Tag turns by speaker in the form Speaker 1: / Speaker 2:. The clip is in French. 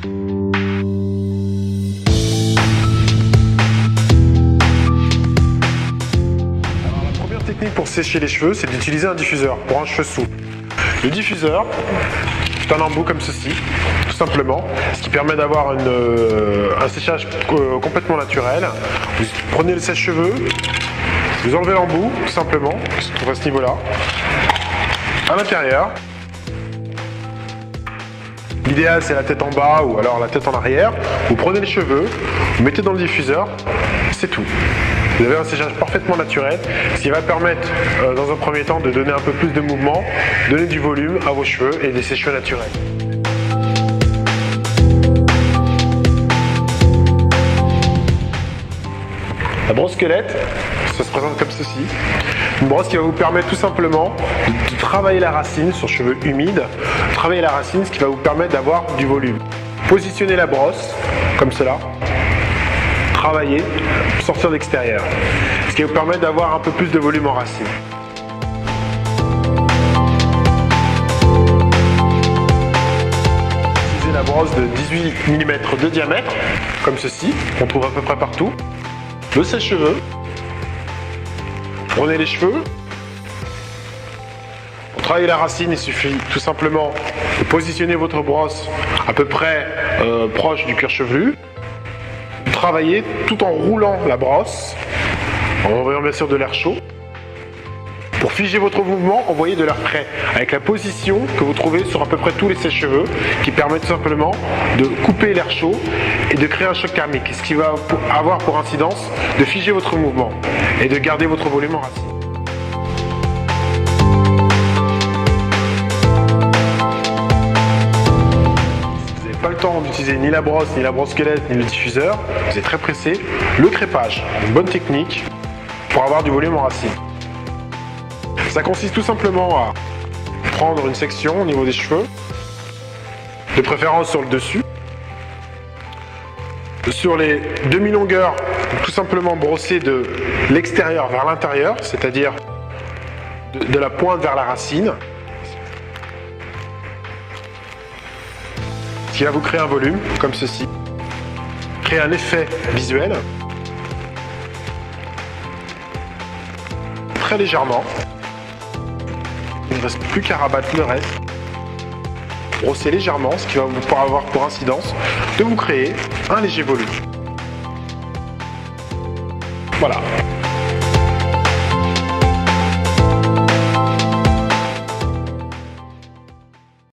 Speaker 1: Alors, la première technique pour sécher les cheveux, c'est d'utiliser un diffuseur pour un cheveu souple. Le diffuseur, c'est un embout comme ceci, tout simplement, ce qui permet d'avoir un séchage complètement naturel. Vous prenez le sèche-cheveux, vous enlevez l'embout, tout simplement, qui se trouve à ce niveau-là. À l'intérieur, l'idéal c'est la tête en bas ou alors la tête en arrière. Vous prenez les cheveux, vous mettez dans le diffuseur, c'est tout. Vous avez un séchage parfaitement naturel, ce qui va permettre dans un premier temps de donner un peu plus de mouvement, donner du volume à vos cheveux et des cheveux naturels. La brosse squelette, ça se présente comme ceci. Une brosse qui va vous permettre tout simplement de travailler la racine sur cheveux humides, travailler la racine, ce qui va vous permettre d'avoir du volume. Positionnez la brosse comme cela, travailler, sortir d'extérieur, ce qui va vous permettre d'avoir un peu plus de volume en racine. Utilisez la brosse de 18 mm de diamètre, comme ceci, qu'on trouve à peu près partout. Le sèche-cheveux. Prenez les cheveux. Pour travailler la racine, il suffit tout simplement de positionner votre brosse à peu près proche du cuir chevelu. Travaillez tout en roulant la brosse, en envoyant bien sûr de l'air chaud. Pour figer votre mouvement, envoyez de l'air frais, avec la position que vous trouvez sur à peu près tous les sèche-cheveux, qui permet tout simplement de couper l'air chaud et de créer un choc thermique, ce qui va avoir pour incidence de figer votre mouvement et de garder votre volume en racine. Si vous n'avez pas le temps d'utiliser ni la brosse squelette, ni le diffuseur, vous êtes très pressé, le crêpage, une bonne technique pour avoir du volume en racine. Ça consiste tout simplement à prendre une section au niveau des cheveux, de préférence sur le dessus. Sur les demi-longueurs, tout simplement brosser de l'extérieur vers l'intérieur, c'est-à-dire de la pointe vers la racine. Ce qui va vous créer un volume, comme ceci. Créer un effet visuel. Très légèrement. Il ne reste plus qu'à rabattre le reste. Brosser légèrement, ce qui va vous pouvoir avoir pour incidence de vous créer un léger volume. Voilà.